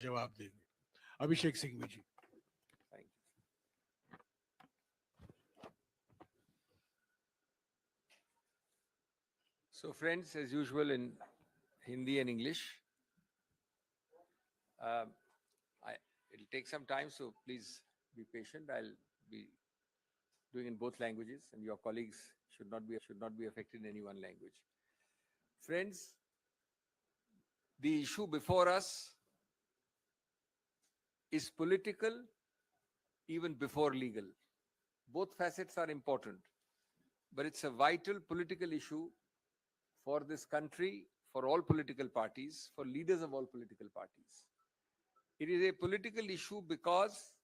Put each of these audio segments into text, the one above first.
जवाब देंगे। अभिषेक सिंघवी जी। Thank you. So, friends, as usual in Hindi and English, um, it'll take some time, so please be patient. I'll be doing in both languages, and your colleagues should not be affected in any one language. Friends, the issue before us is political even before legal. Both facets are important, but it's a vital political issue for this country, for all political parties, for leaders of all political parties. It is a political issue because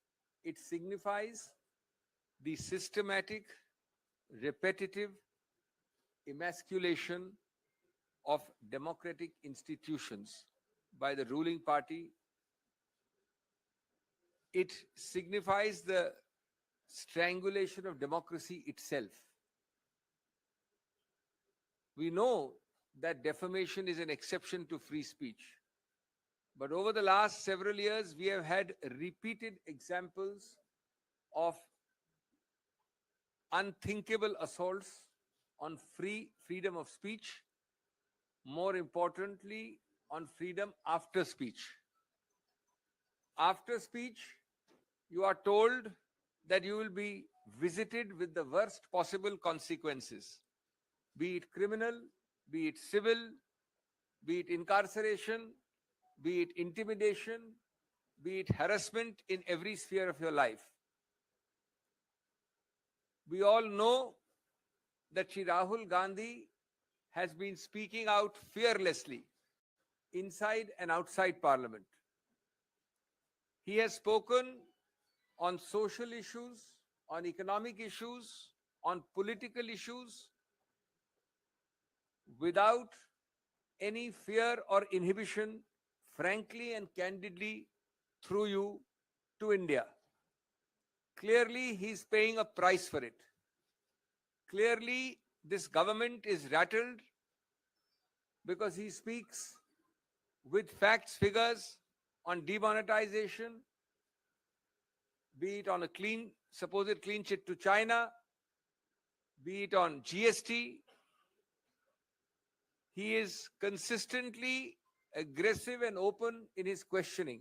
it signifies the systematic, repetitive emasculation of democratic institutions by the ruling party. It signifies the strangulation of democracy itself. We know that defamation is an exception to free speech. But over the last several years, we have had repeated examples of unthinkable assaults on freedom of speech, more importantly, on freedom after speech. After speech, you are told that you will be visited with the worst possible consequences, be it criminal, be it civil, be it incarceration, be it intimidation, be it harassment in every sphere of your life. We all know that Shri Rahul Gandhi has been speaking out fearlessly inside and outside Parliament. He has spoken on social issues, on economic issues, on political issues without any fear or inhibition, frankly and candidly, through you to India. Clearly, he's paying a price for it. Clearly, this government is rattled because he speaks with facts, figures on demonetization, be it on a supposed clean chit to China, be it on GST. He is consistently aggressive and open in his questioning.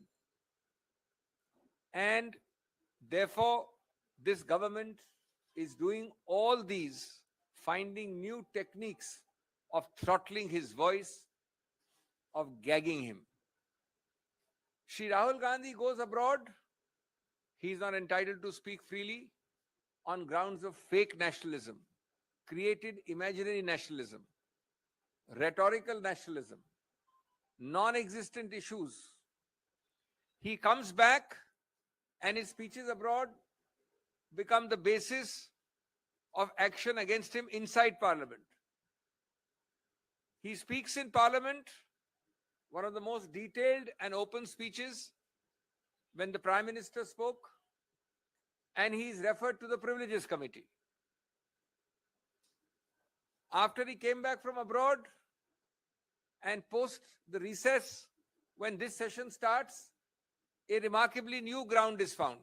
And therefore, this government is doing all these, finding new techniques of throttling his voice, of gagging him. Shri Rahul Gandhi goes abroad. He is not entitled to speak freely on grounds of fake nationalism, created imaginary nationalism, rhetorical nationalism, non-existent issues. He comes back and his speeches abroad become the basis of action against him inside Parliament. He speaks in Parliament, one of the most detailed and open speeches when the Prime Minister spoke, and he is referred to the Privileges Committee. After he came back from abroad and post the recess, when this session starts, a remarkably new ground is found,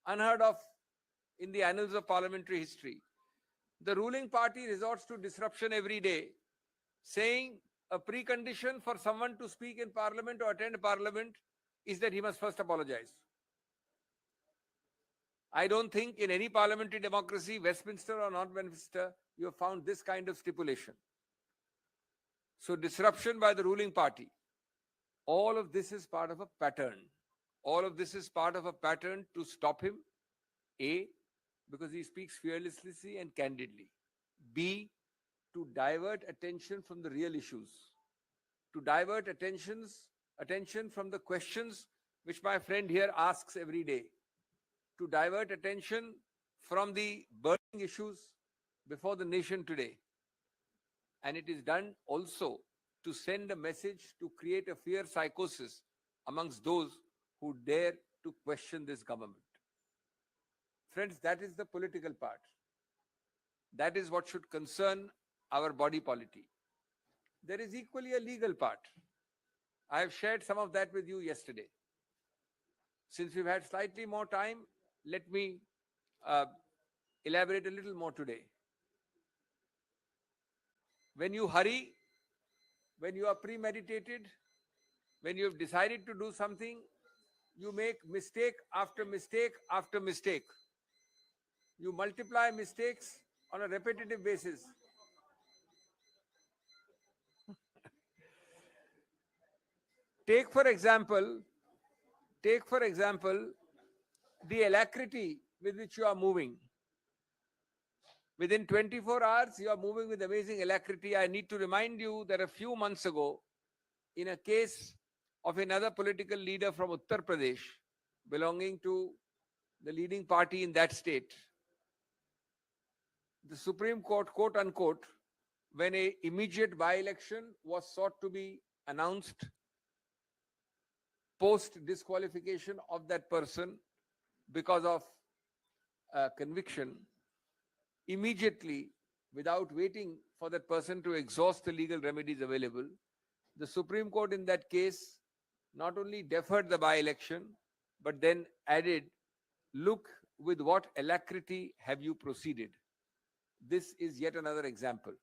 unheard of in the annals of parliamentary history. The ruling party resorts to disruption every day, saying a precondition for someone to speak in Parliament or attend Parliament is that he must first apologize. I don't think in any parliamentary democracy, Westminster or not Westminster, you have found this kind of stipulation. So disruption by the ruling party. All of this is part of a pattern. All of this is part of a pattern to stop him. A, because he speaks fearlessly and candidly. B, to divert attention from the real issues. To divert attention from the questions which my friend here asks every day. To divert attention from the burning issues before the nation today. And it is done also to send a message to create a fear psychosis amongst those who dare to question this government. Friends, that is the political part. That is what should concern our body polity. There is equally a legal part. I have shared some of that with you yesterday. Since we've had slightly more time, let me uh, elaborate a little more today. When you hurry, when you are premeditated, when you have decided to do something, you make mistake after mistake after mistake. You multiply mistakes on a repetitive basis. Take for example, take for example, the alacrity with which you are moving. Within 24 hours, you are moving with amazing alacrity. I need to remind you that a few months ago, in a case of another political leader from Uttar Pradesh, belonging to the leading party in that state, the Supreme Court, quote unquote, when an immediate by-election was sought to be announced post disqualification of that person because of conviction, immediately, without waiting for that person to exhaust the legal remedies available, the Supreme Court in that case not only deferred the by-election, but then added, look with what alacrity have you proceeded. This is yet another example.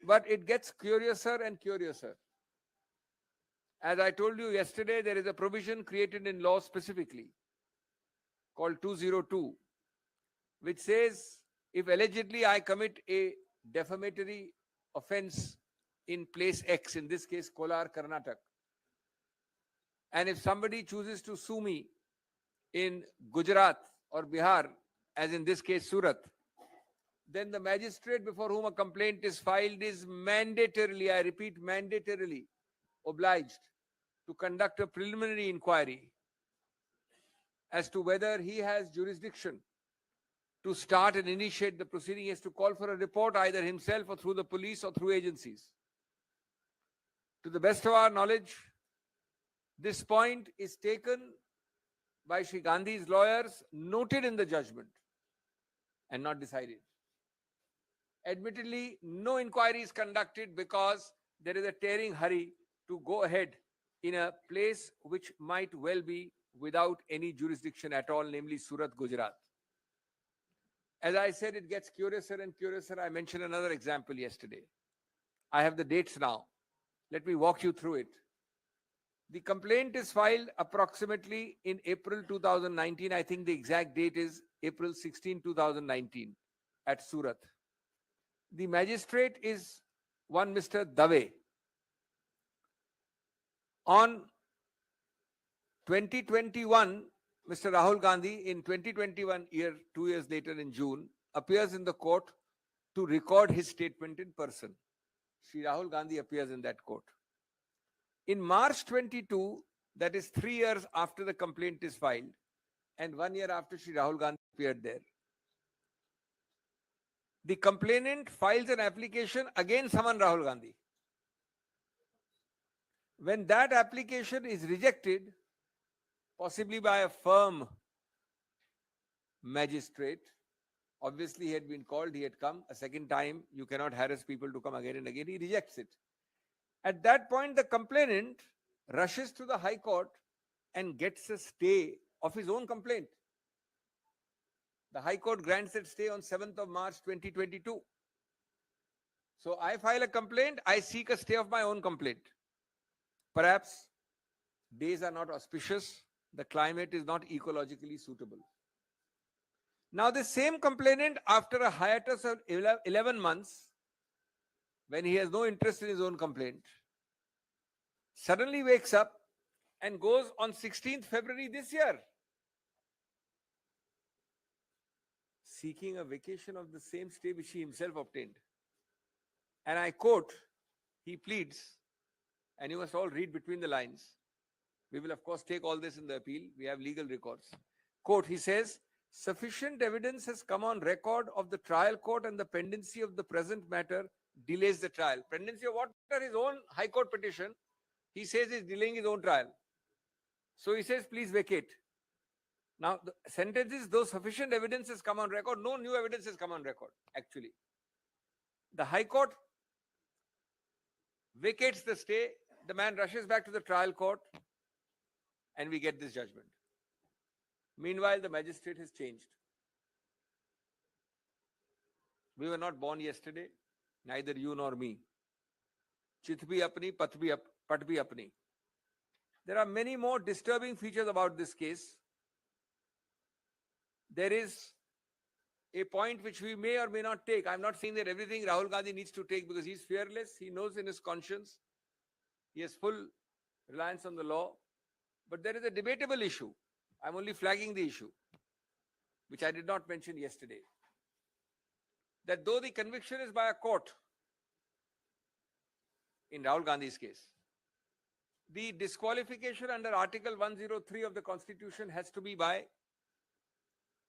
But it gets curiouser and curiouser. As I told you yesterday, there is a provision created in law specifically called 202, which says if allegedly I commit a defamatory offense in place X, in this case Kolar, Karnataka, and if somebody chooses to sue me in Gujarat or Bihar, as in this case Surat, then the magistrate before whom a complaint is filed is mandatorily, I repeat, mandatorily obliged to conduct a preliminary inquiry as to whether he has jurisdiction to start and initiate the proceeding. He has to call for a report either himself or through the police or through agencies. To the best of our knowledge, this point is taken by Sri Gandhi's lawyers, noted in the judgment, and not decided. Admittedly, no inquiry is conducted because there is a tearing hurry to go ahead in a place which might well be without any jurisdiction at all, namely Surat, Gujarat. As I said, it gets curiouser and curiouser. I mentioned another example yesterday. I have the dates now. Let me walk you through it. The complaint is filed approximately in April 2019. I think the exact date is April 16, 2019 at Surat. The magistrate is one Mr. Dave. On 2021, Mr. Rahul Gandhi, in 2021 year, 2 years later in June, appears in the court to record his statement in person. Sri Rahul Gandhi appears in that court. In March 22, that is 3 years after the complaint is filed, and 1 year after Sri Rahul Gandhi appeared there, the complainant files an application against someone Rahul Gandhi. When that application is rejected, possibly by a firm magistrate, obviously he had been called, he had come a second time, you cannot harass people to come again and again, he rejects it. At that point, the complainant rushes to the High Court and gets a stay of his own complaint. The High Court grants that stay on 7th of March 2022. So I file a complaint, I seek a stay of my own complaint. Perhaps days are not auspicious, the climate is not ecologically suitable. Now the same complainant, after a hiatus of 11 months, when he has no interest in his own complaint, suddenly wakes up and goes on 16th February this year, seeking a vacation of the same stay which he himself obtained. And I quote, he pleads, and you must all read between the lines. We will of course take all this in the appeal. We have legal records. Quote, he says, sufficient evidence has come on record of the trial court and the pendency of the present matter delays the trial. Pendency of what? His own High Court petition. He says he's delaying his own trial. So he says, please vacate. Now, the sentence is, though sufficient evidence has come on record, no new evidence has come on record, actually. The High Court vacates the stay. The man rushes back to the trial court and we get this judgment. Meanwhile, the magistrate has changed. We were not born yesterday, neither you nor me. Chit bhi apni, pat bhi apni. There are many more disturbing features about this case. There is a point which we may or may not take. I'm not saying that everything Rahul Gandhi needs to take because he's fearless. He knows in his conscience. He has full reliance on the law. But there is a debatable issue. I'm only flagging the issue, which I did not mention yesterday. That though the conviction is by a court, in Rahul Gandhi's case, the disqualification under Article 103 of the Constitution has to be by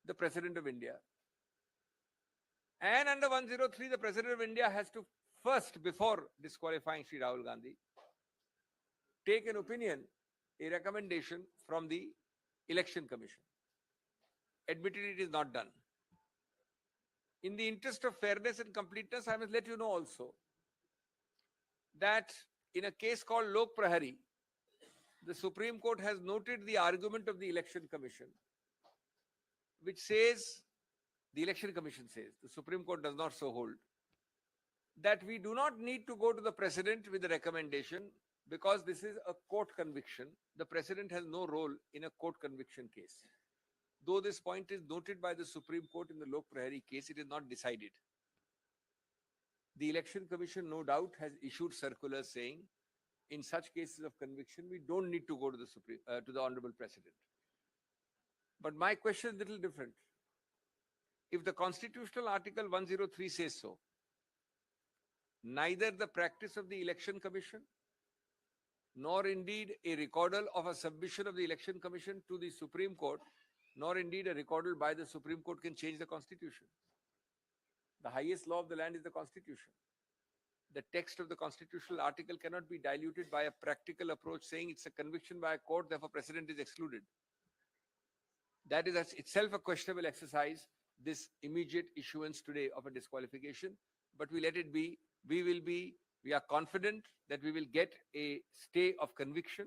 the President of India. And under 103, the President of India has to first, before disqualifying Sri Rahul Gandhi, take an opinion, a recommendation from the Election Commission. Admittedly, it is not done. In the interest of fairness and completeness, I must let you know also that in a case called Lok Prahari, the Supreme Court has noted the argument of the Election Commission, which says, the Election Commission says, the Supreme Court does not so hold, that we do not need to go to the President with the recommendation because this is a court conviction. The President has no role in a court conviction case. Though this point is noted by the Supreme Court in the Lok Prahari case, it is not decided. The Election Commission, no doubt, has issued circulars saying, in such cases of conviction, we don't need to go to the Honorable President. But my question is a little different. If the constitutional Article 103 says so, neither the practice of the Election Commission, nor indeed a recordal of a submission of the Election Commission to the Supreme Court, nor indeed a recordal by the Supreme Court can change the Constitution. The highest law of the land is the Constitution. The text of the constitutional article cannot be diluted by a practical approach saying it's a conviction by a court, therefore precedent is excluded. That is itself a questionable exercise, this immediate issuance today of a disqualification. But we let it be. We are confident that we will get a stay of conviction.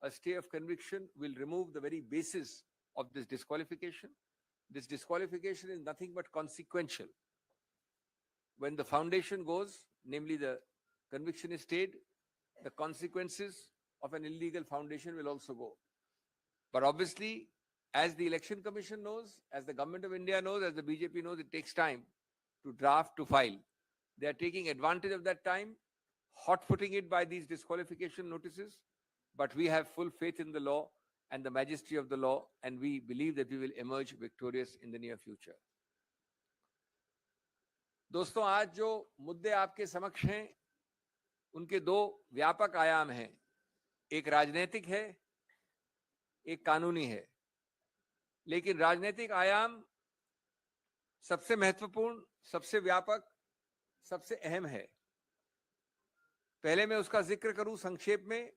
A stay of conviction will remove the very basis of this disqualification. This disqualification is nothing but consequential. When the foundation goes, namely the conviction is stayed, the consequences of an illegal foundation will also go. But obviously, as the Election Commission knows, as the Government of India knows, as the BJP knows, it takes time to draft, to file. They are taking advantage of that time, hot-footing it by these disqualification notices. But we have full faith in the law and the majesty of the law, and we believe that we will emerge victorious in the near future. दोस्तों, आज जो मुद्दे आपके समक्ष हैं, उनके दो व्यापक आयाम हैं. एक राजनीतिक है, एक कानूनी है. लेकिन राजनीतिक आयाम सबसे महत्वपूर्ण, सबसे व्यापक, सबसे अहम है. पहले मैं उसका जिक्र करूं संक्षेप में.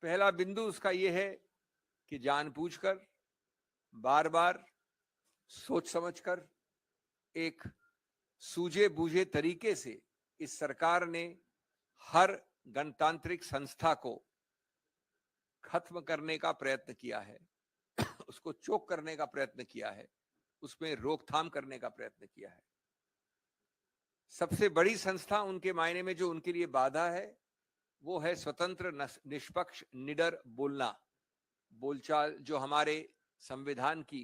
पहला बिंदु उसका यह है कि जानबूझकर, बार-बार, सोच समझकर, एक सूझे बूझे तरीके से इस सरकार ने हर गणतांत्रिक संस्था को खत्म करने का प्रयत्न किया है, उसको चोक करने का प्रयत्न किया है, उसमें रोकथाम करने का प्रयत्न किया है. सबसे बड़ी संस्था उनके मायने में जो उनके लिए बाधा है, वो है स्वतंत्र, निष्पक्ष, निडर बोलना, बोलचाल, जो हमारे संविधान की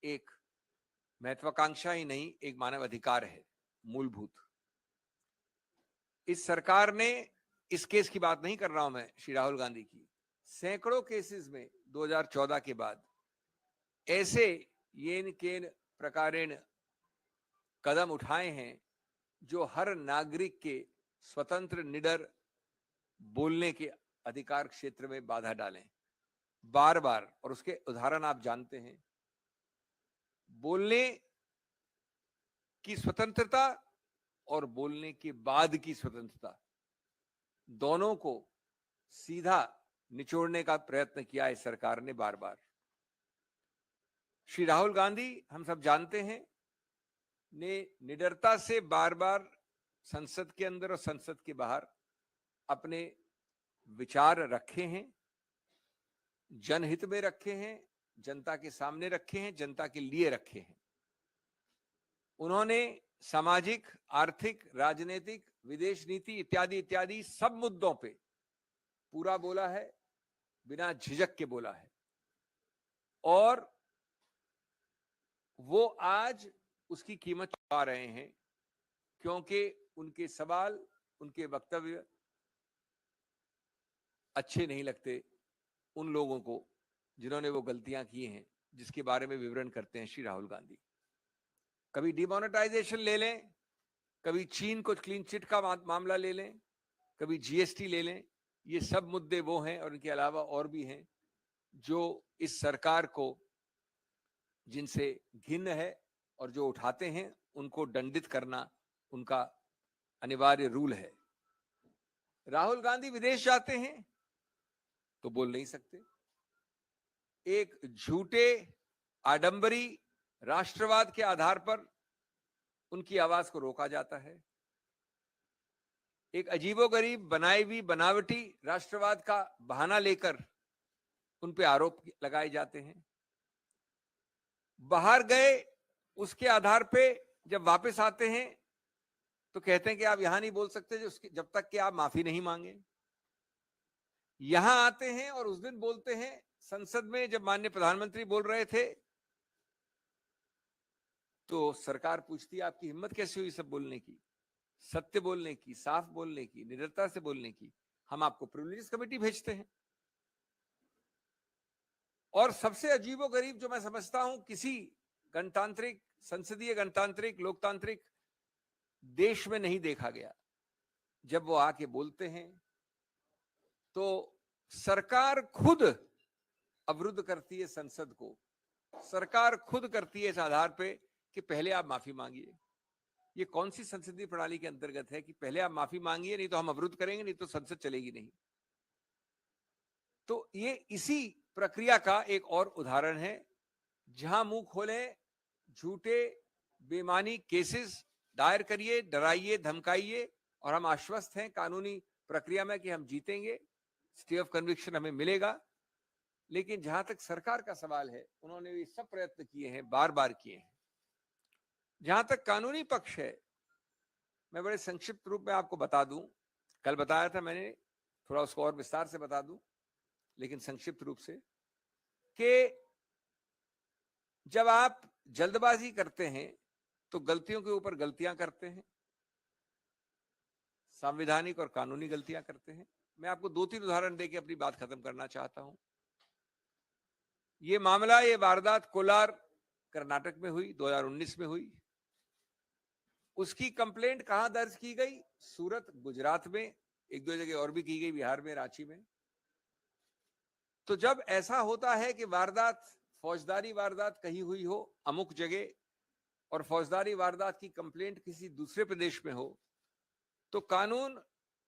एक महत्वाकांक्षा ही नहीं, एक मानव अधिकार है, मूलभूत. इस सरकार ने, इस केस की बात नहीं कर रहा हूं मैं, श्री राहुल गांधी की, सैकड़ों केसेस में 2014 के बाद ऐसे येन केन प्रकारेण कदम उठाए हैं जो हर नागरिक के स्वतंत्र, निडर बोलने के अधिकार क्षेत्र में बाधा डालें, बार बार. और उसके उदाहरण आप जानते हैं. बोलने की स्वतंत्रता और बोलने के बाद की स्वतंत्रता, दोनों को सीधा निचोड़ने का प्रयत्न किया है सरकार ने बार बार. श्री राहुल गांधी, हम सब जानते हैं, ने निडरता से बार बार संसद के अंदर और संसद के बाहर अपने विचार रखे हैं. जनहित में रखे हैं, जनता के सामने रखे हैं, जनता के लिए रखे हैं। उन्होंने सामाजिक, आर्थिक, राजनीतिक, विदेश नीति इत्यादि इत्यादि सब मुद्दों पे पूरा बोला है, बिना झिझक के बोला है। और वो आज उसकी कीमत चुका रहे हैं, क्योंकि उनके सवाल, उनके वक्तव्य अच्छे नहीं लगते उन लोगों को जिन्होंने वो गलतियां की हैं, जिसके बारे में विवरण करते हैं श्री राहुल गांधी। कभी डिमोनेटाइजेशन ले लें, कभी चीन को क्लीन चिट का मामला ले लें, कभी जीएसटी ले लें। ये सब मुद्दे वो हैं और इनके अलावा और भी हैं जो इस सरकार को, जिनसे घिन्न है और जो उठाते हैं उनको दंडित करना उनका अनिवार्य रूल है। राहुल गांधी विदेश जाते हैं तो बोल नहीं सकते। एक झूठे आडंबरी राष्ट्रवाद के आधार पर उनकी आवाज को रोका जाता है। एक अजीबोगरीब बनाई हुई बनावटी राष्ट्रवाद का बहाना लेकर उन पे आरोप लगाए जाते हैं। बाहर गए उसके आधार पे जब वापस आते हैं तो कहते हैं कि आप यहां नहीं बोल सकते जब तक कि आप माफी नहीं मांगे। यहां आते हैं और उस दिन बोलते हैं संसद में जब माननीय प्रधानमंत्री बोल रहे थे तो सरकार पूछती है आपकी हिम्मत कैसे हुई सब बोलने की, सत्य बोलने की, साफ बोलने की, निडरता से बोलने की। हम आपको प्रिविलेजेस कमेटी भेजते हैं। और सबसे अजीबोगरीब जो मैं समझता हूं, किसी गणतांत्रिक, संसदीय गणतांत्रिक, लोकतांत्रिक देश में नहीं देखा गया, जब वो आके बोलते हैं तो सरकार खुद अवरुद्ध करती है संसद को। सरकार खुद करती है इस आधार पे कि पहले आप माफी मांगिए। ये कौन सी संसदीय प्रणाली के अंतर्गत है कि पहले आप माफी मांगिए, नहीं तो हम अवरुद्ध करेंगे, नहीं तो संसद चलेगी नहीं। तो ये इसी प्रक्रिया का एक और उदाहरण है, जहां मुंह खोले झूठे बेमानी केसेस दायर करिए, डराइए, धमकाइए, और हम आश्वस्त हैं कानूनी प्रक्रिया में कि हम जीतेंगे, स्टे ऑफ कन्विक्शन हमें मिलेगा। लेकिन जहां तक सरकार का सवाल है, उन्होंने ये सब प्रयत्न किए हैं, बार बार किए हैं। जहां तक कानूनी पक्ष है, मैं बड़े संक्षिप्त रूप में आपको बता दूं, कल बताया था मैंने, थोड़ा उसको और विस्तार से बता दूं, लेकिन संक्षिप्त रूप से, कि जब आप जल्दबाजी करते हैं तो गलतियों के ऊपर गलतियां करते हैं, संवैधानिक और कानूनी गलतियां करते हैं। मैं आपको 2-3 उदाहरण देके अपनी बात खत्म करना चाहता हूं। ये मामला, ये वारदात कोलार कर्नाटक में हुई, 2019 में हुई। उसकी कंप्लेंट कहां दर्ज की गई? सूरत, गुजरात में, 1-2 जगह और भी की गई, बिहार में, रांची में। तो जब ऐसा होता है कि वारदात, फौजदारी वारदात कहीं हुई हो अमुक जगह, और फौजदारी वारदात की कंप्लेंट किसी दूसरे प्रदेश में हो, तो कानून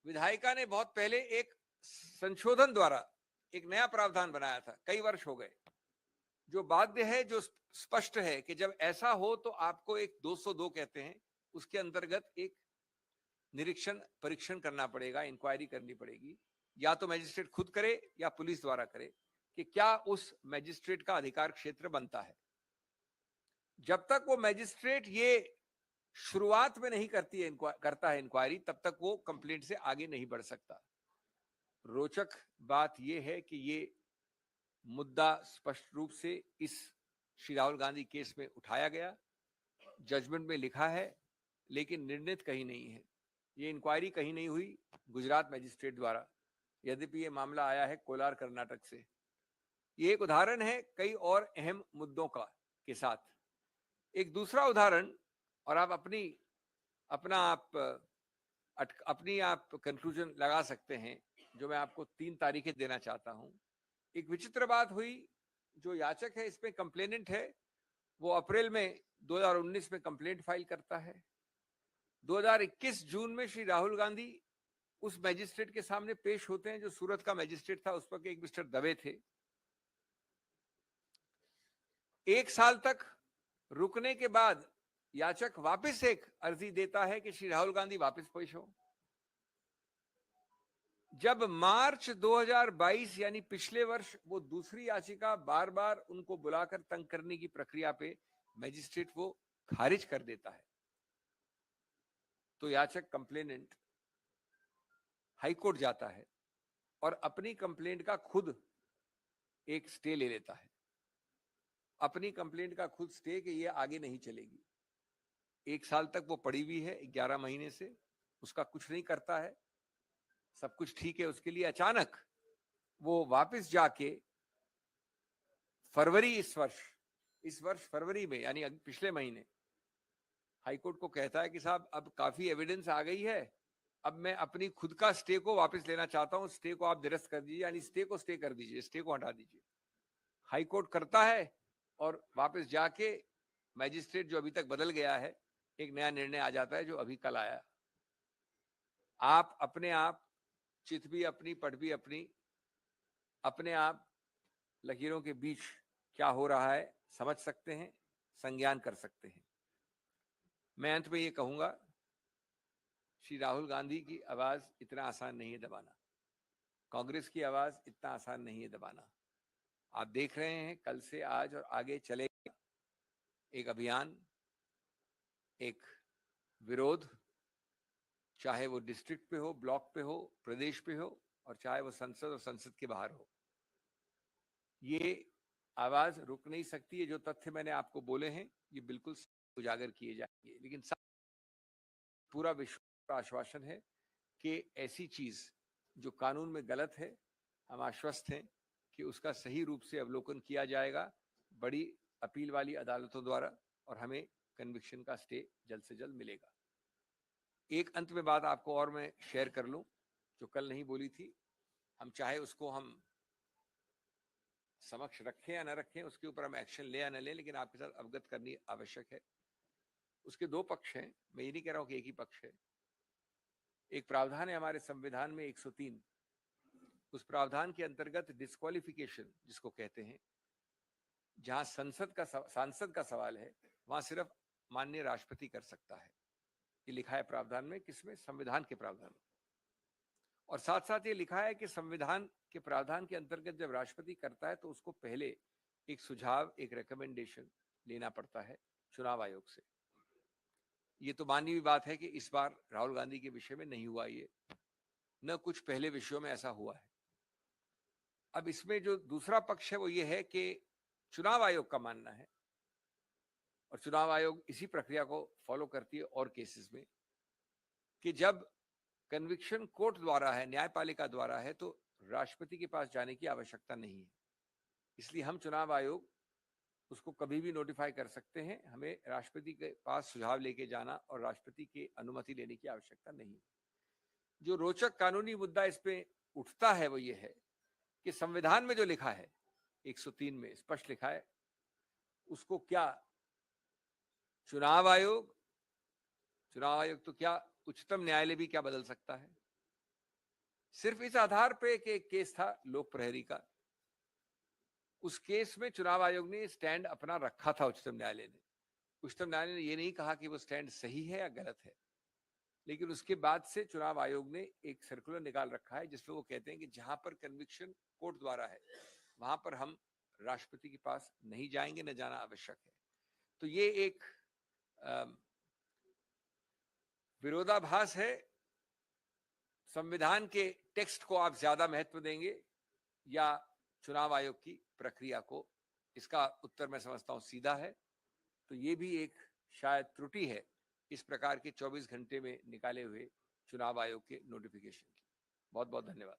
विधायिका ने बहुत पहले एक संशोधन द्वारा एक नया प्रावधान बनाया था, कई वर्ष हो गए, जो बाध्य है, जो स्पष्ट है कि जब ऐसा हो तो आपको एक 202 कहते हैं, उसके अंतर्गत एक निरीक्षण परीक्षण करना पड़ेगा, इंक्वायरी करनी पड़ेगी, या तो मैजिस्ट्रेट खुद करे या पुलिस द्वारा करे, कि क्या उस मैजिस्ट्रेट का अधिकार क्षेत्र बनता है। जब तक वो मैजिस्ट्रेट ये शुरुआत में नहीं करता है इंक्वायरी, तब तक वो कंप्लेंट से आगे नहीं बढ़ सकता। रोचक बात यह है कि ये मुद्दा स्पष्ट रूप से इस श्री राहुल गांधी केस में उठाया गया, जजमेंट में लिखा है, लेकिन निर्णित कहीं नहीं है। ये इंक्वायरी कहीं नहीं हुई गुजरात मैजिस्ट्रेट द्वारा, यद्यपि ये मामला आया है कोलार कर्नाटक से। ये एक उदाहरण है कई और अहम मुद्दों का के साथ। एक दूसरा उदाहरण, और आप अपनी आप कंक्लूजन लगा सकते हैं, जो मैं आपको 3 तारीखें देना चाहता हूं। एक विचित्र बात हुई, जो याचक है, इसमें कंप्लेनेंट है, वो अप्रैल में 2019 में कंप्लेंट फाइल करता है। 2021 जून में श्री राहुल गांधी उस मैजिस्ट्रेट के सामने पेश होते हैं जो सूरत का मैजिस्ट्रेट था, उस पर एक मिस्टर दवे थे। 1 साल तक रुकने के बाद याचक वापस एक अर्जी देता है कि श्री राहुल गांधी वापस पेश हो। जब मार्च 2022 यानी पिछले वर्ष वो दूसरी याचिका बार बार उनको बुलाकर तंग करने की प्रक्रिया पे मजिस्ट्रेट वो खारिज कर देता है, तो याचक कंप्लेनेंट हाईकोर्ट जाता है और अपनी कंप्लेंट का खुद एक स्टे ले लेता है, अपनी कंप्लेंट का खुद स्टे कि ये आगे नहीं चलेगी। 1 साल तक वो पड़ी हुई है, 11 महीने से उसका कुछ नहीं करता है, सब कुछ ठीक है उसके लिए। अचानक वो वापस जाके फरवरी इस वर्ष फरवरी में यानी पिछले महीने हाईकोर्ट को कहता है कि साहब अब काफी एविडेंस आ गई है, अब मैं अपनी खुद का स्टे को वापस लेना चाहता हूं, स्टे को आप निरस्त कर दीजिए, यानी स्टे को स्टे कर दीजिए, स्टे को हटा दीजिए। हाईकोर्ट करता है और वापस जाके मैजिस्ट्रेट जो अभी तक बदल गया है, एक नया निर्णय आ जाता है जो अभी कल आया। आप अपने आप चित भी अपनी पट भी अपनी, अपने आप लकीरों के बीच क्या हो रहा है समझ सकते हैं, संज्ञान कर सकते हैं। मैं अंत में ये कहूंगा, श्री राहुल गांधी की आवाज इतना आसान नहीं है दबाना, कांग्रेस की आवाज इतना आसान नहीं है दबाना। आप देख रहे हैं कल से आज और आगे चलेगा एक अभियान, एक विरोध, चाहे वो डिस्ट्रिक्ट पे हो, ब्लॉक पे हो, प्रदेश पे हो, और चाहे वो संसद और संसद के बाहर हो। ये आवाज रुक नहीं सकती है। जो तथ्य मैंने आपको बोले हैं ये बिल्कुल उजागर किए जाएंगे, लेकिन पूरा विश्वास का आश्वासन है कि ऐसी चीज जो कानून में गलत है, हम आश्वस्त हैं कि उसका सही रूप से अवलोकन किया जाएगा बड़ी अपील वाली अदालतों द्वारा, और हमें कन्विक्शन का स्टे जल्द से जल्द मिलेगा। एक अंत में बात आपको और मैं शेयर कर लूं जो कल नहीं बोली थी, हम चाहे उसको हम समक्ष रखें या न रखें, उसके ऊपर हम एक्शन ले या न लें, लेकिन आपके साथ अवगत करनी आवश्यक है। उसके दो पक्ष हैं, मैं ये नहीं कह रहा हूं कि एक ही पक्ष है। एक प्रावधान है हमारे संविधान में 103, उस प्रावधान के अंतर्गत डिस्क्वालिफिकेशन जिसको कहते हैं, जहां सांसद का सवाल है वहां सिर्फ माननीय राष्ट्रपति कर सकता है। ये लिखा है प्रावधान में, किसमें? संविधान के प्रावधान में। और साथ साथ ये लिखा है कि संविधान के प्रावधान के अंतर्गत जब राष्ट्रपति करता है तो उसको पहले एक सुझाव, एक रिकमेंडेशन लेना पड़ता है चुनाव आयोग से। ये तो मानी हुई बात है कि इस बार राहुल गांधी के विषय में नहीं हुआ ये, न कुछ पहले विषयों में ऐसा हुआ है। अब इसमें जो दूसरा पक्ष है वो ये है कि चुनाव आयोग का मानना है, और चुनाव आयोग इसी प्रक्रिया को फॉलो करती है और केसेस में, कि जब कन्विक्शन कोर्ट द्वारा है, न्यायपालिका द्वारा है, तो राष्ट्रपति के पास जाने की आवश्यकता नहीं है। इसलिए हम चुनाव आयोग उसको कभी भी नोटिफाई कर सकते हैं, हमें राष्ट्रपति के पास सुझाव लेके जाना और राष्ट्रपति की अनुमति लेने की आवश्यकता नहीं। जो रोचक कानूनी मुद्दा इस पे उठता है वो ये है कि संविधान में जो लिखा है 103 में स्पष्ट लिखा है, उसको क्या चुनाव आयोग तो क्या उच्चतम न्यायालय भी क्या बदल सकता है? सिर्फ इस आधार पे कि एक केस था लोक प्रहरी का, उस केस में चुनाव आयोग ने स्टैंड अपना रखा था। उच्चतम न्यायालय ने ये नहीं कहा कि वो स्टैंड सही है या गलत है, लेकिन उसके बाद से चुनाव आयोग ने एक सर्कुलर निकाल रखा है जिसमें वो कहते हैं कि जहां पर कन्विक्शन कोर्ट द्वारा है वहां पर हम राष्ट्रपति के पास नहीं जाएंगे, न जाना आवश्यक है। तो ये एक विरोधाभास है। संविधान के टेक्स्ट को आप ज्यादा महत्व देंगे या चुनाव आयोग की प्रक्रिया को? इसका उत्तर मैं समझता हूं सीधा है। तो ये भी एक शायद त्रुटि है इस प्रकार के 24 घंटे में निकाले हुए चुनाव आयोग के नोटिफिकेशन की। बहुत बहुत धन्यवाद।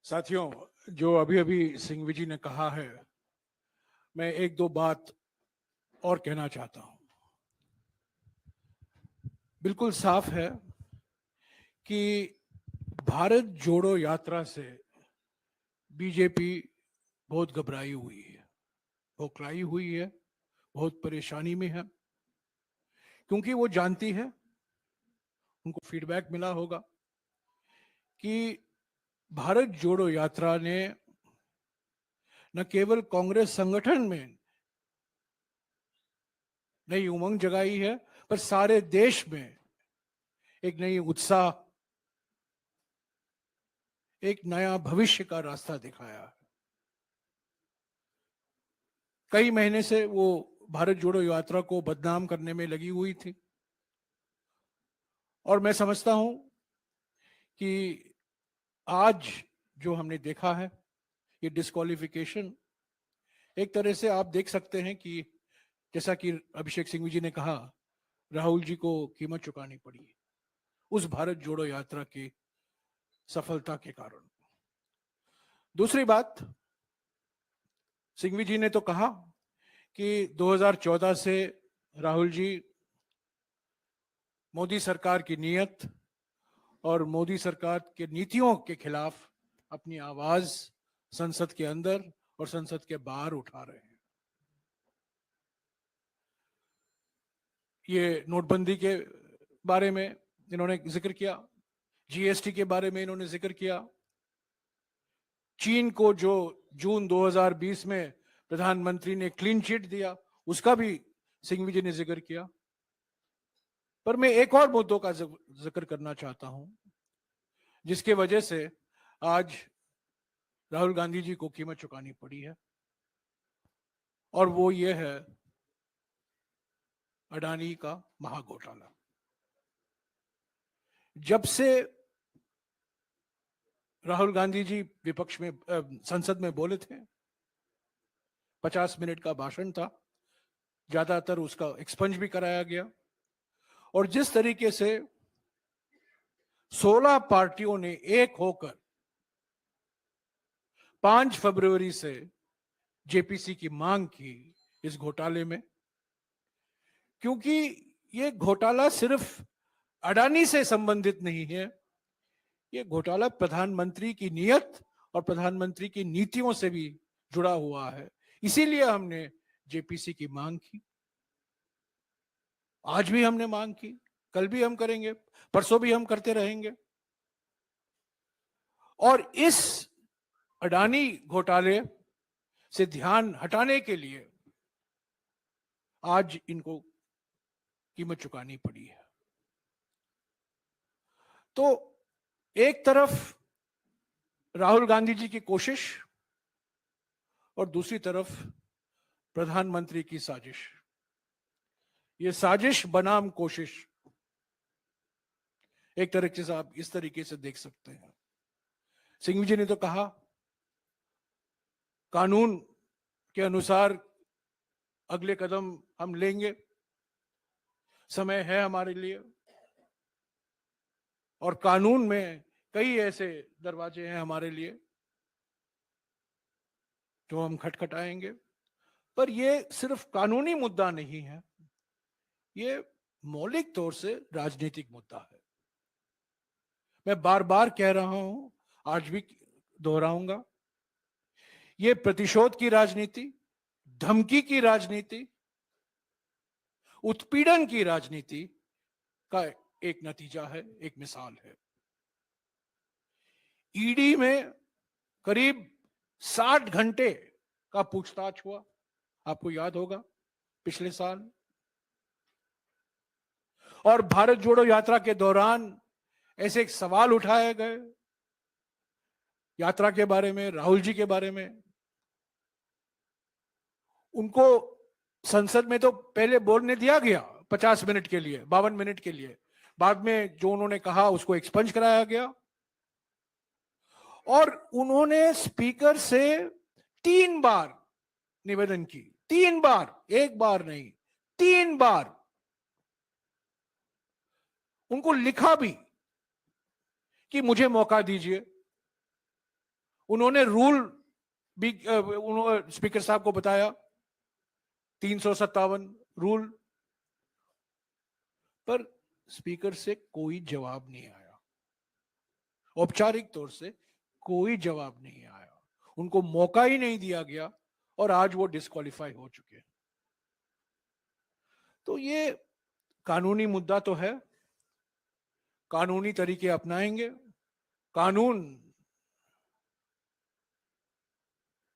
साथियों, जो अभी अभी सिंघवी जी ने कहा है, मैं एक दो बात और कहना चाहता हूं। बिल्कुल साफ है कि भारत जोड़ो यात्रा से बीजेपी बहुत घबराई हुई है, खोखलाई हुई है, बहुत परेशानी में है, क्योंकि वो जानती है, उनको फीडबैक मिला होगा कि भारत जोड़ो यात्रा ने न केवल कांग्रेस संगठन में नई उमंग जगाई है, पर सारे देश में एक नई उत्साह एक नया भविष्य का रास्ता दिखाया है। कई महीने से वो भारत जोड़ो यात्रा को बदनाम करने में लगी हुई थी, और मैं समझता हूं कि आज जो हमने देखा है, ये डिस्क्वालिफिकेशन, एक तरह से आप देख सकते हैं कि जैसा कि अभिषेक सिंघवी जी ने कहा, राहुल जी को कीमत चुकानी पड़ी उस भारत जोड़ो यात्रा की सफलता के कारण। दूसरी बात, सिंघवी जी ने तो कहा कि 2014 से राहुल जी मोदी सरकार की नीयत और मोदी सरकार के नीतियों के खिलाफ अपनी आवाज संसद के अंदर और संसद के बाहर उठा रहे हैं। ये नोटबंदी के बारे में इन्होंने जिक्र किया, जीएसटी के बारे में इन्होंने जिक्र किया, चीन को जो जून 2020 में प्रधानमंत्री ने क्लीन चिट दिया उसका भी सिंघवी जी ने जिक्र किया। पर मैं एक और मुद्दों का जिक्र करना चाहता हूं जिसके वजह से आज राहुल गांधी जी को कीमत चुकानी पड़ी है, और वो ये है अडानी का महाघोटाला। जब से राहुल गांधी जी विपक्ष में संसद में बोले थे, 50 मिनट का भाषण था, ज्यादातर उसका एक्सपंज भी कराया गया, और जिस तरीके से 16 पार्टियों ने एक होकर 5 फरवरी से जेपीसी की मांग की इस घोटाले में, क्योंकि ये घोटाला सिर्फ अडानी से संबंधित नहीं है, ये घोटाला प्रधानमंत्री की नीयत और प्रधानमंत्री की नीतियों से भी जुड़ा हुआ है। इसीलिए हमने जेपीसी की मांग की, आज भी हमने मांग की, कल भी हम करेंगे, परसों भी हम करते रहेंगे। और इस अडानी घोटाले से ध्यान हटाने के लिए आज इनको कीमत चुकानी पड़ी है। तो एक तरफ राहुल गांधी जी की कोशिश और दूसरी तरफ प्रधानमंत्री की साजिश, ये साजिश बनाम कोशिश, एक तरीके से आप इस तरीके से देख सकते हैं। सिंघवी जी ने तो कहा कानून के अनुसार अगले कदम हम लेंगे, समय है हमारे लिए, और कानून में कई ऐसे दरवाजे हैं हमारे लिए जो हम खटखटाएंगे। पर ये सिर्फ कानूनी मुद्दा नहीं है, ये मौलिक तौर से राजनीतिक मुद्दा है। मैं बार बार कह रहा हूं, आज भी दोहराऊंगा, ये प्रतिशोध की राजनीति, धमकी की राजनीति, उत्पीड़न की राजनीति का एक नतीजा है, एक मिसाल है। ईडी में करीब 60 घंटे का पूछताछ हुआ, आपको याद होगा पिछले साल, और भारत जोड़ो यात्रा के दौरान ऐसे एक सवाल उठाए गए यात्रा के बारे में, राहुल जी के बारे में। उनको संसद में तो पहले बोलने दिया गया 50 मिनट के लिए, 52 मिनट के लिए, बाद में जो उन्होंने कहा उसको एक्सपंज कराया गया, और उन्होंने स्पीकर से 3 बार निवेदन की, 3 बार, एक बार नहीं, 3 बार उनको लिखा भी कि मुझे मौका दीजिए। उन्होंने रूल भी उन्होंने स्पीकर साहब को बताया, 357 रूल, पर स्पीकर से कोई जवाब नहीं आया, औपचारिक तौर से कोई जवाब नहीं आया, उनको मौका ही नहीं दिया गया, और आज वो डिस्क्वालीफाई हो चुके हैं। तो ये कानूनी मुद्दा तो है, कानूनी तरीके अपनाएंगे, कानून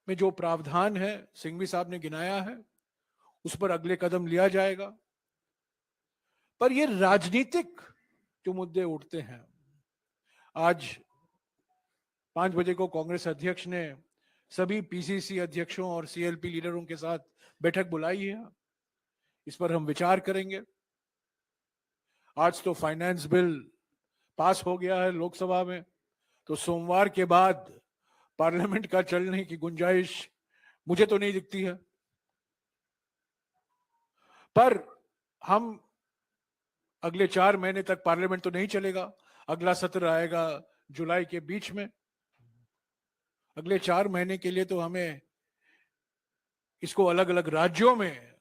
में जो प्रावधान है सिंघवी साहब ने गिनाया है उस पर अगले कदम लिया जाएगा। पर ये राजनीतिक जो मुद्दे उठते हैं, आज 5 बजे को कांग्रेस अध्यक्ष ने सभी पीसीसी अध्यक्षों और सीएलपी लीडरों के साथ बैठक बुलाई है। इस पर हम विचार करेंगे। आज तो फाइनेंस बिल पास हो गया है लोकसभा में, तो सोमवार के बाद पार्लियामेंट का चलने की गुंजाइश मुझे तो नहीं दिखती है। पर हम अगले 4 महीने तक पार्लियामेंट तो नहीं चलेगा। अगला सत्र आएगा जुलाई के बीच में। अगले 4 महीने के लिए तो हमें इसको अलग अलग राज्यों में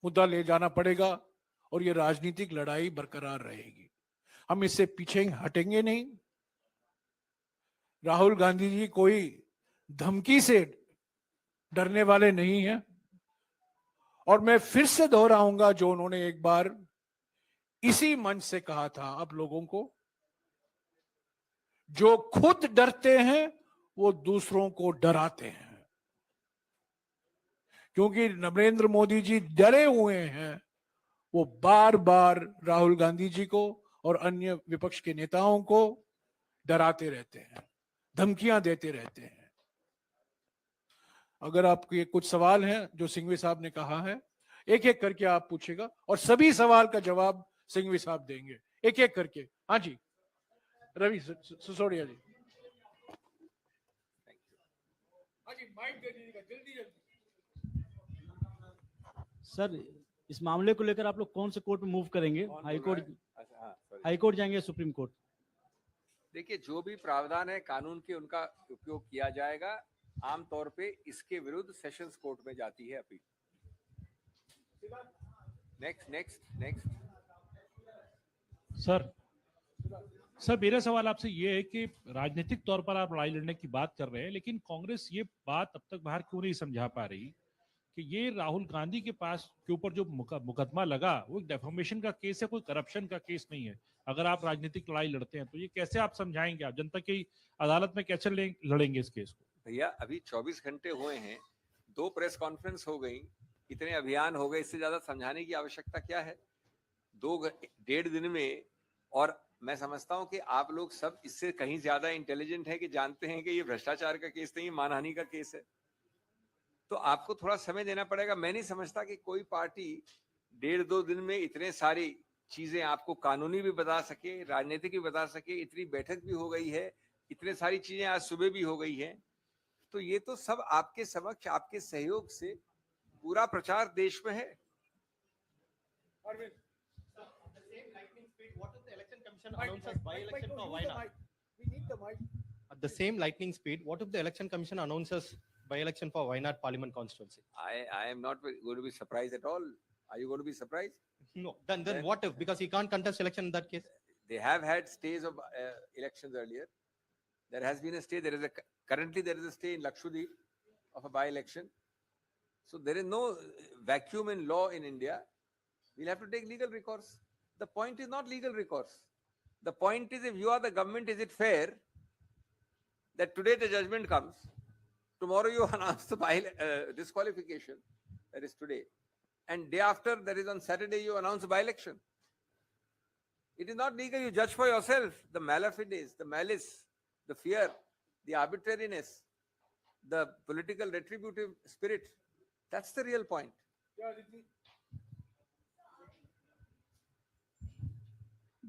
मुद्दा ले जाना पड़ेगा और ये राजनीतिक लड़ाई बरकरार रहेगी। हम इससे पीछे हटेंगे नहीं। राहुल गांधी जी कोई धमकी से डरने वाले नहीं हैं। और मैं फिर से दोहराऊंगा जो उन्होंने एक बार इसी मंच से कहा था आप लोगों को, जो खुद डरते हैं वो दूसरों को डराते हैं। क्योंकि नरेंद्र मोदी जी डरे हुए हैं, वो बार बार राहुल गांधी जी को और अन्य विपक्ष के नेताओं को डराते रहते हैं, धमकियां देते रहते हैं। अगर आपके कुछ सवाल हैं जो सिंघवी साहब ने कहा है, एक एक करके आप पूछेगा और सभी सवाल का जवाब सिंघवी साहब देंगे, एक एक करके। हाँ जी, रवि सिसोदिया जी। हाँ जी, माइक दे दीजिएगा जल्दी जल्दी। सर, इस मामले को लेकर आप लोग कौन से कोर्ट में मूव करेंगे? हाई कोर्ट जाएंगे, सुप्रीम कोर्ट? देखिए, जो भी प्रावधान है कानून के, उनका उपयोग किया जाएगा। आमतौर पे इसके विरुद्ध सेशंस कोर्ट में जाती है अपील। नेक्स्ट। सर मेरा सवाल आपसे ये है कि राजनीतिक तौर पर आप लड़ाई लड़ने की बात कर रहे हैं, लेकिन कांग्रेस ये बात अब तक बाहर क्यों नहीं समझा पा रही कि ये राहुल गांधी के पास के ऊपर जो मुकदमा लगा वो एक डेफोमेशन का केस है, कोई करप्शन का केस नहीं है। अगर आप राजनीतिक लड़ाई लड़ते हैं तो ये कैसे आप समझाएंगे? आप जनता की अदालत में कैसे लड़ेंगे इस केस को? भैया, अभी 24 घंटे हुए हैं, 2 प्रेस कॉन्फ्रेंस हो गई, इतने अभियान हो गए, इससे ज्यादा समझाने की आवश्यकता क्या है? 1.5 दिन में। और मैं समझता हूं कि आप लोग सब इससे कहीं ज्यादा इंटेलिजेंट है कि जानते हैं कि ये भ्रष्टाचार का केस नहीं, मानहानि का केस है। तो आपको थोड़ा समय देना पड़ेगा। मैं नहीं समझता कि कोई पार्टी 1.5-2 दिन में इतने सारी चीजें आपको कानूनी भी बता सके, राजनीतिक भी बता सके। इतनी बैठक भी हो गई है, इतने सारी चीजें आज सुबह भी हो गई है। तो ये तो सब आपके समक्ष, आपके सहयोग से पूरा प्रचार देश में है। At the same lightning speed, what if the election commission announces by-election for Wayanad Parliament constituency? I am not going to be surprised at all. Are you going to be surprised? No. Then what if? Because he can't contest election in that case. They have had stays of elections earlier. There has been a stay. Currently there is a stay in Lakshadweep of a by-election. So there is no vacuum in law in India. We'll have to take legal recourse. The point is not legal recourse. The point is, if you are the government, is it fair that today the judgment comes, tomorrow you announce the disqualification, that is today, and day after, that is on Saturday, you announce a by-election. It is not legal. You judge for yourself the malafide, the malice, the fear, the arbitrariness, the political retributive spirit. That's the real point.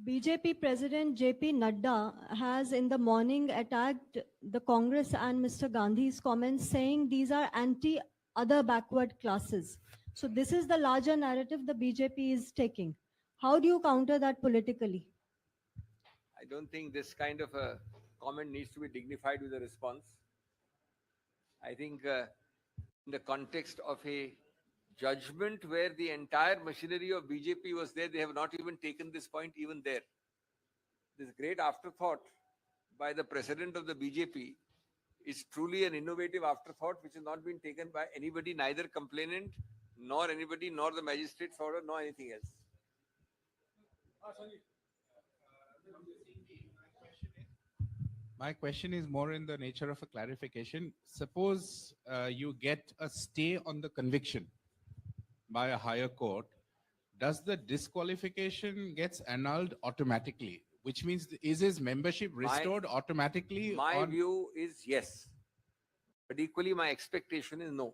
BJP President JP Nadda has in the morning attacked the Congress and Mr. Gandhi's comments, saying these are anti-other backward classes. So this is the larger narrative the BJP is taking. How do you counter that politically? I don't think this kind of a comment needs to be dignified with a response. I think in the context of a judgment where the entire machinery of BJP was there, they have not even taken this point even there. This great afterthought by the president of the BJP is truly an innovative afterthought which has not been taken by anybody, neither complainant, nor anybody, nor the magistrate's order, nor anything else. My question is more in the nature of a clarification. Suppose you get a stay on the conviction by a higher court, does the disqualification gets annulled automatically? which means is his membership restored automatically? My on- view is yes. But equally, my expectation is no.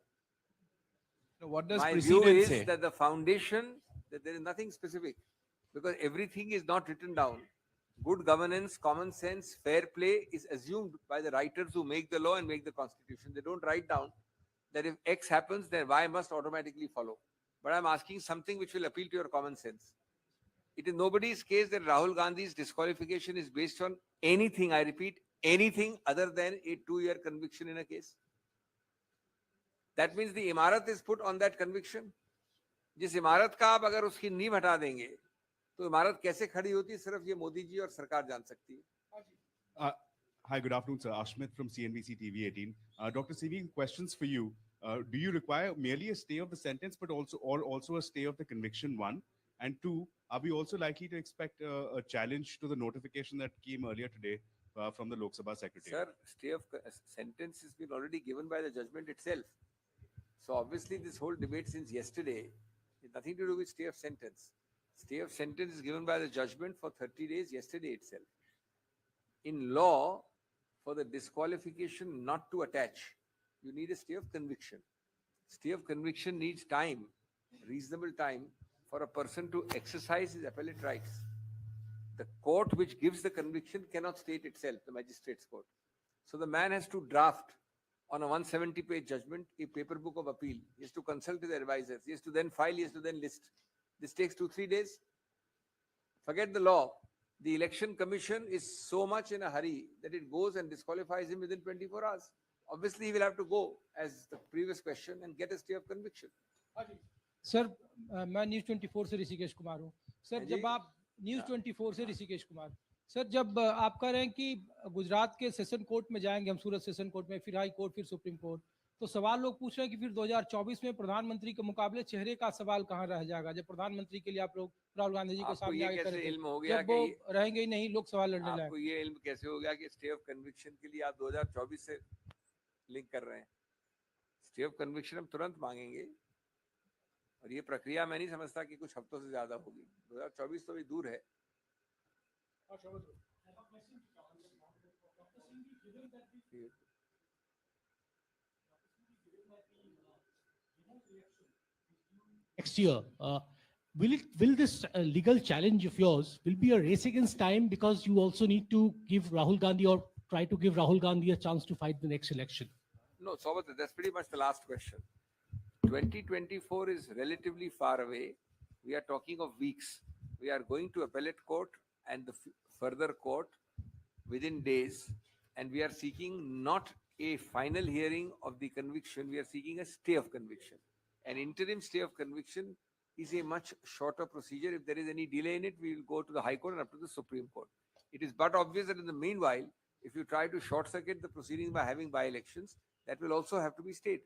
No, what does My view precedent is say? that the foundation, that there is nothing specific, because everything is not written down. Good governance, common sense, fair play is assumed by the writers who make the law and make the constitution. They don't write down that if X happens, then Y must automatically follow. But I'm asking something which will appeal to your common sense. It is nobody's case that Rahul Gandhi's disqualification is based on anything, I repeat, anything other than a 2-year conviction in a case. That means the imarat is put on that conviction. जिस इमारत का आप अगर उसकी नींव हटा देंगे तो इमारत कैसे खड़ी होती है सिर्फ ये मोदी जी और सरकार जान सकती है. Hi, good afternoon, sir. Ashmit from CNBC TV 18. Dr. CV, questions for you. Do you require merely a stay of the sentence, but also a stay of the conviction, one? And two, are we also likely to expect a challenge to the notification that came earlier today from the Lok Sabha Secretary? Sir, stay of sentence has been already given by the judgment itself. So obviously this whole debate since yesterday has nothing to do with stay of sentence. Stay of sentence is given by the judgment for 30 days yesterday itself. In law, for the disqualification not to attach, you need a stay of conviction. Stay of conviction needs time, reasonable time, for a person to exercise his appellate rights. The court which gives the conviction cannot state itself, the magistrate's court. So the man has to draft on a 170-page judgment a paper book of appeal. He has to consult with the advisors. He has to then file, he has to then list. This takes 2-3 days. Forget the law. The election commission is so much in a hurry that it goes and disqualifies him within 24 hours. Obviously, he will have to go, as the previous question, and get a stay of conviction. Sir मैं news 24 से ऋषिकेश कुमार हूँ. Sir जी? जब आप news 24 से Rishikesh Kumar, sir जब आप कह रहे हैं कि गुजरात के सेशन कोर्ट में जाएंगे हम, सूरत सेशन कोर्ट में, फिर हाई कोर्ट, फिर सुप्रीम कोर्ट, तो सवाल लोग पूछ रहे हैं कि फिर 2024 में प्रधानमंत्री के मुकाबले चेहरे का सवाल कहाँ रह जाएगा, जब प्रधानमंत्री के लिए आप लोग राहुल गांधी जी को आपको सामने ये आगे कैसे करेंगे, इल्म हो गया जब कि वो रहेंगे ही नहीं, लोग सवाल लड़ने आपको लायक. ये इल्म कैसे हो गया कि स्टे ऑफ कन्विक्शन के लिए आप 2024 से लिंक कर रहे हैं? स्टे ऑफ कन्विक्शन हम तुरंत मांगेंगे और ये प्रक्रिया मैं नहीं समझता कि कुछ हफ्तों से ज्यादा होगी. 2024 तो अभी दूर है. Next year, will this legal challenge of yours will be a race against time, because you also need to give Rahul Gandhi, or try to give Rahul Gandhi, a chance to fight the next election? No, Sobat, that's pretty much the last question. 2024 is relatively far away. We are talking of weeks. We are going to appellate court and the further court within days, and we are seeking not a final hearing of the conviction, we are seeking a stay of conviction. An interim stay of conviction is a much shorter procedure. If there is any delay in it, we will go to the High Court and up to the Supreme Court. It is but obvious that in the meanwhile, if you try to short circuit the proceedings by having by-elections, that will also have to be stayed.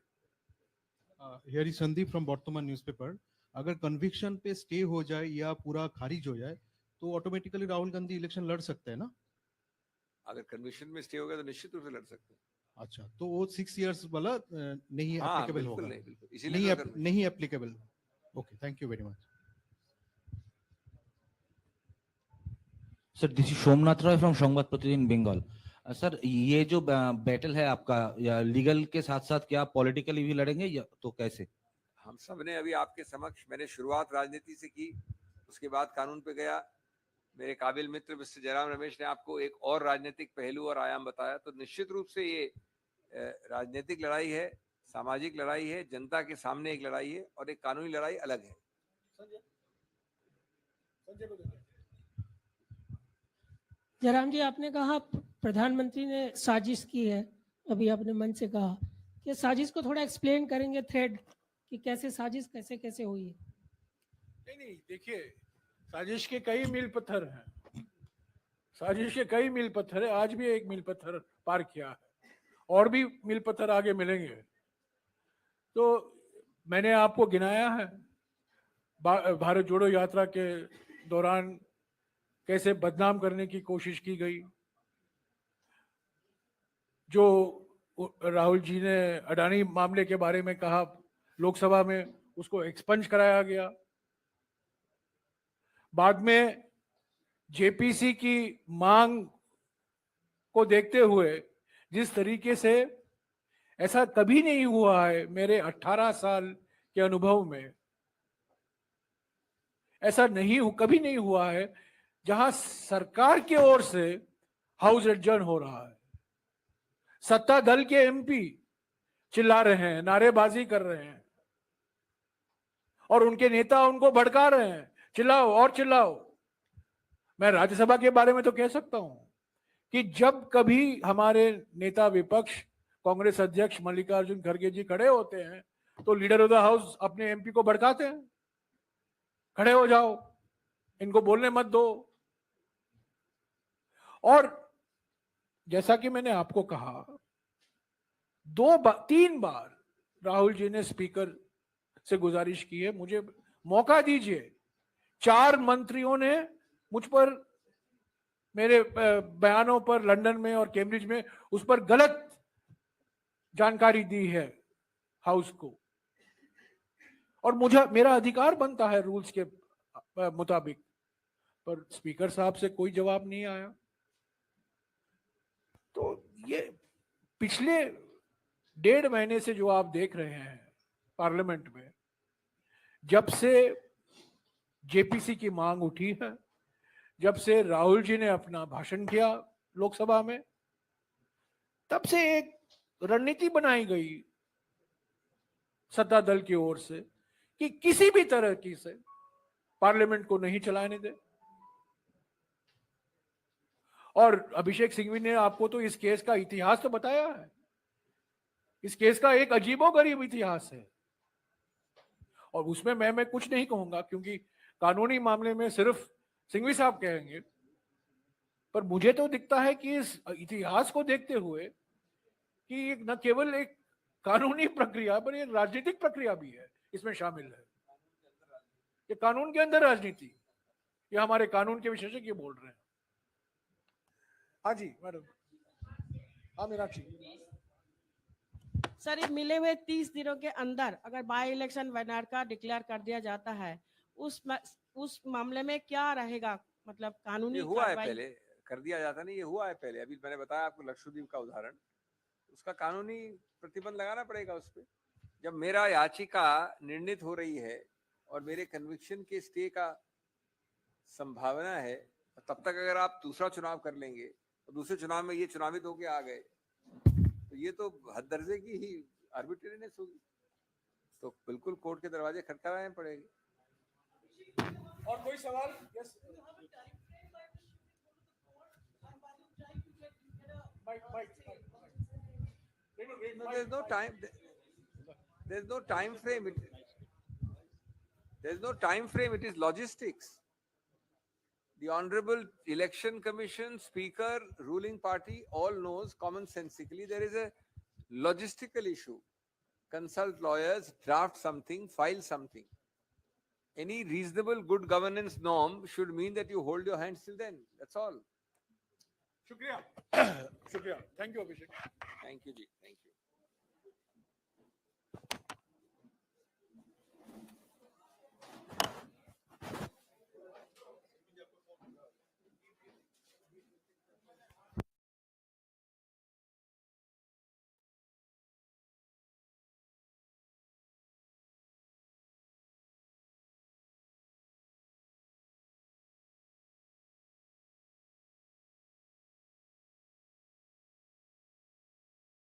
Here is Sandeep from Bartaman newspaper. अगर conviction पे stay हो जाए या पूरा खारिज हो जाए तो ऑटोमेटिकली राहुल गांधी इलेक्शन लड़ सकते हैं ना? अगर कन्विक्शन में स्टे होगा तो निश्चित रूप से लड़ सकते हैं. अच्छा, तो वो 6 इयर्स वाला नहीं एप्लीकेबल होगा? बिल्कुल, इसीलिए नहीं applicable. Okay, thank you very much. Sir, this is Somnath Roy from Sambad प्रतिदिन बंगाल. सर, ये जो बैटल है आपका, या लीगल के साथ साथ क्या पॉलिटिकली भी लड़ेंगे, या तो कैसे? हम सब ने अभी आपके समक्ष, मैंने शुरुआत राजनीति से की, उसके बाद कानून पे गया. मेरे काबिल मित्र मिस्टर जयराम रमेश ने आपको एक और राजनीतिक पहलू और आयाम बताया. तो निश्चित रूप से ये राजनीतिक लड़ाई है, सामाजिक लड़ाई है, जनता के सामने एक लड़ाई है, और एक कानूनी लड़ाई अलग है. जयराम जी, आपने कहा प्रधानमंत्री ने साजिश की है, अभी आपने मन से कहा कि साजिश को थोड़ा एक्सप्लेन करेंगे, थ्रेड कि कैसे साजिश कैसे हुई है? नहीं, देखिए, साजिश के कई मील पत्थर हैं. साजिश के कई मील पत्थर है. आज भी एक मील पत्थर पार किया है, और भी मील पत्थर आगे मिलेंगे. तो मैंने आपको गिनाया है भारत जोड़ो यात्रा के दौरान कैसे बदनाम करने की कोशिश की गई. जो राहुल जी ने अडानी मामले के बारे में कहा लोकसभा में, उसको एक्सपंज कराया गया. बाद में जेपीसी की मांग को देखते हुए जिस तरीके से, ऐसा कभी नहीं हुआ है मेरे 18 साल के अनुभव में, ऐसा कभी नहीं हुआ है जहां सरकार की ओर से हाउस एडजर्न हो रहा है, सत्ता दल के एमपी चिल्ला रहे हैं, नारेबाजी कर रहे हैं और उनके नेता उनको भड़का रहे हैं, चिल्लाओ और चिल्लाओ। मैं राज्यसभा के बारे में तो कह सकता हूं कि जब कभी हमारे नेता विपक्ष कांग्रेस अध्यक्ष मल्लिकार्जुन खड़गे जी खड़े होते हैं तो लीडर ऑफ द हाउस अपने एमपी को भड़काते हैं, खड़े हो जाओ, इनको बोलने मत दो। और जैसा कि मैंने आपको कहा, 3 बार राहुल जी ने स्पीकर से गुजारिश की है, मुझे मौका दीजिए। 4 मंत्रियों ने मुझ पर, मेरे बयानों पर लंदन में और कैम्ब्रिज में उस पर गलत जानकारी दी है हाउस को, और मेरा अधिकार बनता है रूल्स के मुताबिक, पर स्पीकर साहब से कोई जवाब नहीं आया। तो ये पिछले 1.5 महीने से जो आप देख रहे हैं पार्लियामेंट में, जब से जेपीसी की मांग उठी है, जब से राहुल जी ने अपना भाषण किया लोकसभा में, तब से एक रणनीति बनाई गई सत्ता दल की ओर से कि किसी भी तरह की से पार्लियामेंट को नहीं चलाने दे। और अभिषेक सिंघवी ने आपको तो इस केस का इतिहास तो बताया है। इस केस का एक अजीबोगरीब इतिहास है और उसमें मैं कुछ नहीं कहूंगा क्योंकि कानूनी मामले में सिर्फ सिंघवी साहब कहेंगे, पर मुझे तो दिखता है कि इस इतिहास को देखते हुए कि न केवल एक कानूनी प्रक्रिया पर एक राजनीतिक प्रक्रिया भी है इसमें शामिल है। ये कानून के अंदर राजनीति, ये हमारे कानून के विशेषज्ञ बोल रहे हैं। हाँ जी मैडम। हाँ मीनाक्षी। सर, ये मिले हुए 30 दिनों के अंदर अगर बाई इलेक्शन वयनाड का डिक्लेयर कर दिया जाता है, उस मामले में क्या रहेगा, मतलब कानूनी ये हुआ है कार्रवाई? पहले, कर दिया जाता नहीं, ये हुआ है पहले। अभी मैंने बताया आपको लक्षद्वीप का उदाहरण, उसका कानूनी प्रतिबंध लगाना पड़ेगा उस पर। जब मेरा याचिका निर्णित हो रही है और मेरे कन्विक्शन के स्टे का संभावना है, तब तक अगर आप दूसरा चुनाव कर लेंगे और दूसरे चुनाव में ये चुनावित होके आ गए, तो ये तो हद दर्जे की ही आर्बिट्रेरीनेस होगी। तो बिल्कुल कोर्ट के दरवाजे खटखटाने पड़ेंगे। और कोई सवाल? Yes. No, there's no time. There's no time frame. There's no time frame. It is logistics. The Honorable Election Commission, Speaker, ruling party all knows commonsensically there is a logistical issue. Consult lawyers, draft something, file something. Any reasonable good governance norm should mean that you hold your hands till then. That's all. शुक्रिया। शुक्रिया। Thank you Abhishek. Thank you.